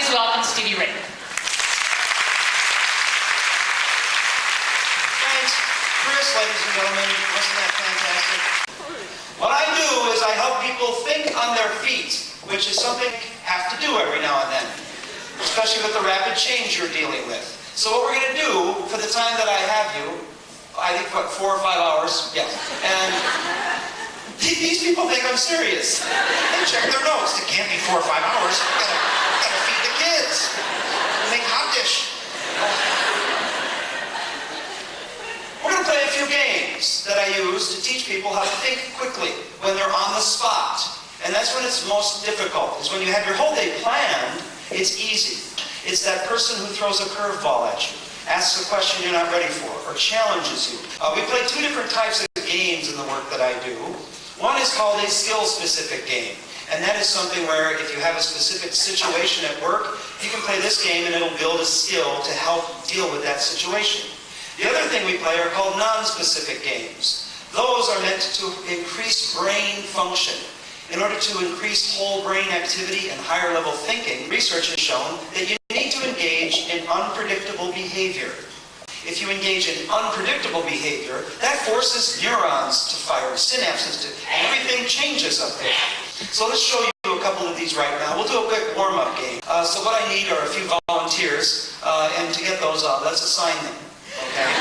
Please welcome Stevie Ray. Thanks, Chris, ladies and gentlemen. Wasn't that fantastic? What I do is I help people think on their feet, which is something you have to do every now and then, especially with the rapid change you're dealing with. So what we're going to do for the time that I have you, I think, what, 4 or 5 hours? Yeah. And these people think I'm serious. They check their notes. It can't be 4 or 5 hours. Gotta feed the kids. Make hot dish. We're going to play a few games that I use to teach people how to think quickly when they're on the spot. And that's when it's most difficult, is when you have your whole day planned, it's easy. It's that person who throws a curveball at you, asks a question you're not ready for, or challenges you. We play 2 different types of games in the work that I do. One is called a skill-specific game. And that is something where if you have a specific situation at work, you can play this game and it'll build a skill to help deal with that situation. The other thing we play are called non-specific games. Those are meant to increase brain function. In order to increase whole brain activity and higher level thinking, research has shown that you need to engage in unpredictable behavior. If you engage in unpredictable behavior, that forces neurons to fire, synapses to, everything changes up there. So let's show you a couple of these right now. We'll do a quick warm-up game. So what I need are a few volunteers, and to get those, let's assign them. Okay?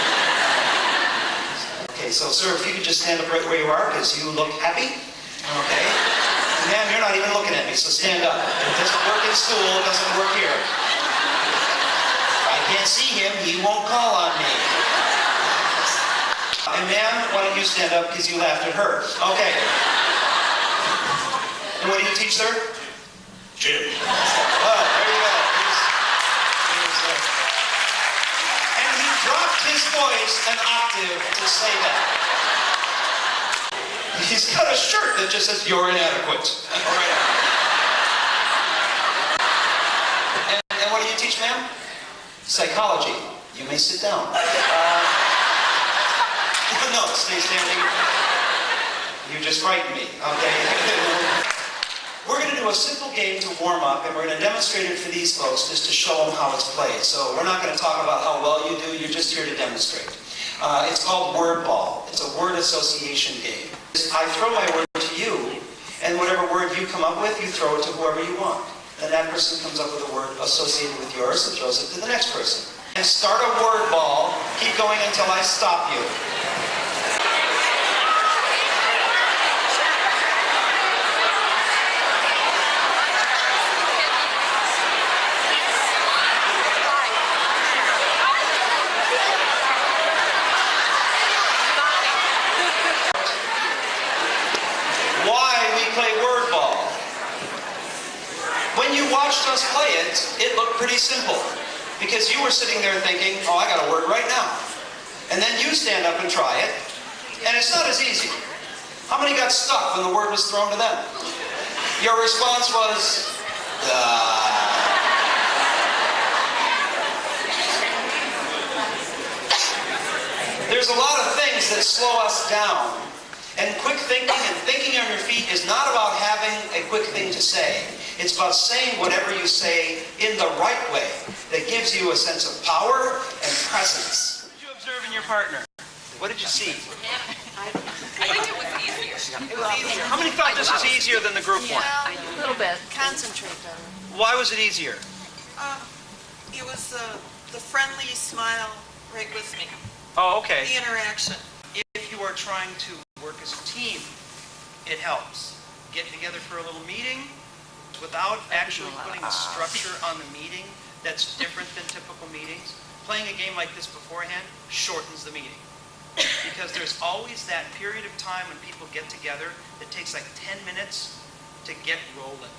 Okay, so sir, if you could just stand up right where you are, because you look happy. Okay? Ma'am, you're not even looking at me, so stand up. It doesn't work in school, it doesn't work here. If I can't see him, he won't call on me. And ma'am, why don't you stand up, because you laughed at her. Okay. And what do you teach, sir? Gym. Oh, there you go. And he dropped his voice an octave to say that. He's got a shirt that just says, "You're inadequate." All right. And what do you teach, ma'am? Psychology. You may sit down. No, stay standing. You just frightened me. Okay. We're going to do a simple game to warm up, and we're going to demonstrate it for these folks just to show them how it's played. So we're not going to talk about how well you do. You're just here to demonstrate. It's called word ball. It's a word association game. I throw my word to you, and whatever word you come up with, you throw it to whoever you want. Then that person comes up with a word associated with yours and throws it to the next person. And start a word ball. Keep going until I stop you. When you watched us play it, it looked pretty simple. Because you were sitting there thinking, oh, I got a word right now. And then you stand up and try it, and it's not as easy. How many got stuck when the word was thrown to them? Your response was, There's a lot of things that slow us down. And quick thinking and thinking on your feet is not about having a quick thing to say. It's about saying whatever you say in the right way that gives you a sense of power and presence. What did you observe in your partner? What did you see? I think it was easier. It was easier. How many thought this was easier than the group one? A little bit. Concentrate better. Why was it easier? It was the friendly smile right with me. Oh, okay. The interaction. If you are trying to work as a team, it helps. Getting together for a little meeting without actually putting a structure on the meeting that's different than typical meetings. Playing a game like this beforehand shortens the meeting. Because there's always that period of time when people get together that takes like 10 minutes to get rolling.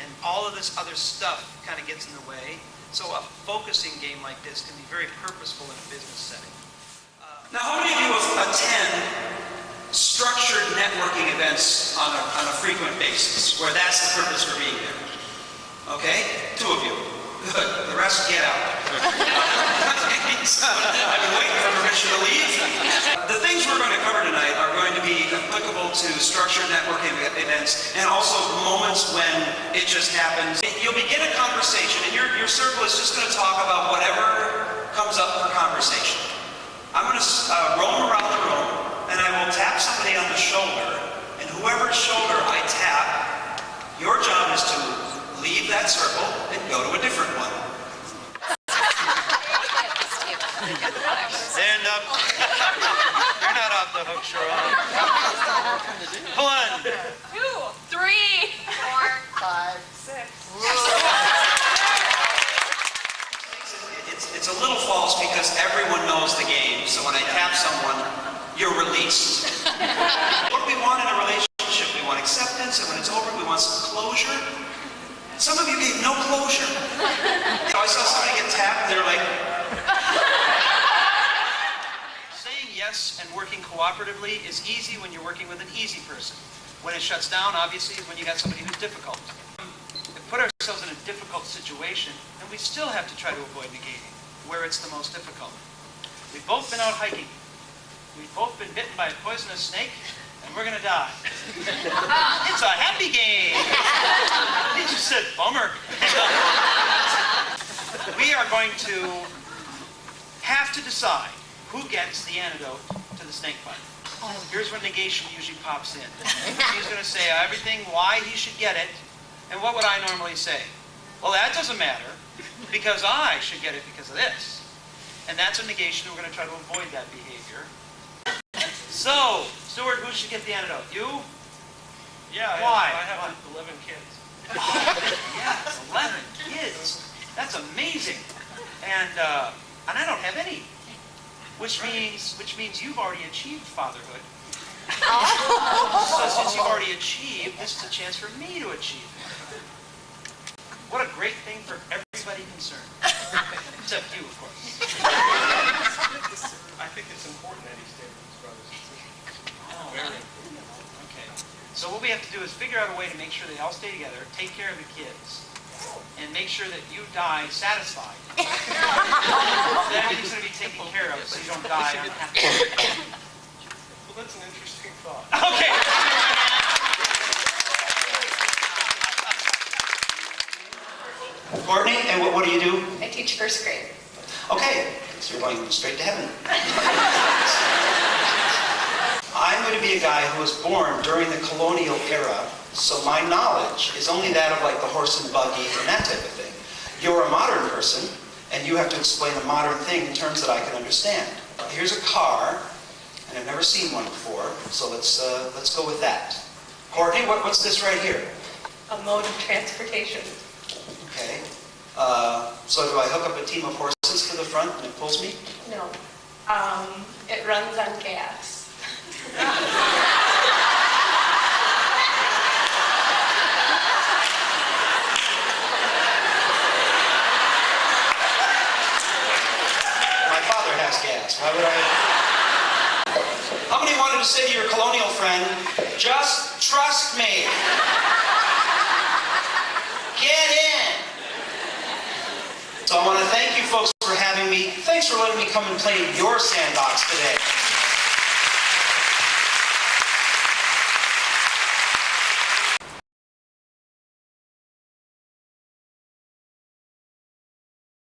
And all of this other stuff kind of gets in the way. So a focusing game like this can be very purposeful in a business setting. Now, how many of you attend structured networking events on a frequent basis, where that's the purpose for being there? Okay? 2 of you. Good. The rest get out. I've been waiting for permission to leave. The things we're going to cover tonight are going to be applicable to structured networking events and also moments when it just happens. You'll begin a conversation, and you're circle is just going to talk about whatever comes up for conversation. I'm going to roam around the room, and I will tap somebody on the shoulder, and whoever's shoulder I tap, your job is to leave that circle and go to a different one. Stand up. You're not off the hook, Sharon. 1, 2, 3, 4, 5, 6. It's a little false because everyone knows the game. So when I tap someone, you're released. What do we want in a relationship? We want acceptance, and when it's over, we want some closure. Some of you gave no closure. I saw somebody get tapped, and they're like... Saying yes and working cooperatively is easy when you're working with an easy person. When it shuts down, obviously, is when you got somebody who's difficult. We put ourselves in a difficult situation, and we still have to try to avoid negating where it's the most difficult. We've both been out hiking. We've both been bitten by a poisonous snake, and we're going to die. It's a happy game. He just said, bummer. We are going to have to decide who gets the antidote to the snake bite. Here's where negation usually pops in. He's going to say everything, why he should get it, and what would I normally say? Well, that doesn't matter, because I should get it because of this. And that's a negation. We're going to try to avoid that behavior. So, Stuart, who should get the antidote? You? Yeah, Why? I have 11 kids. Yes, 11 kids. That's amazing. And I don't have any. Which means you've already achieved fatherhood. So since you've already achieved, this is a chance for me to achieve. What a great thing for everybody concerned. Except you, of course. I think it's important that he stay with his brothers and sisters. Oh, very important. Okay. So what we have to do is figure out a way to make sure they all stay together, take care of the kids, and make sure that you die satisfied. That everything's going to be taken care of so you don't die unhappy. Well, that's an interesting thought. Okay. Courtney, and what do you do? I teach first grade. Okay, so you're going straight to heaven. I'm going to be a guy who was born during the colonial era, so my knowledge is only that of like the horse and buggy and that type of thing. You're a modern person, and you have to explain a modern thing in terms that I can understand. Here's a car, and I've never seen one before, so let's go with that. Courtney, what's this right here? A mode of transportation. Okay. So do I hook up a team of horses to the front and it pulls me? No. It runs on gas. My father has gas. Why would I? How many wanted to say to your colonial friend, just trust me? Get in! So I want to thank you folks for having me. Thanks for letting me come and play in your sandbox today.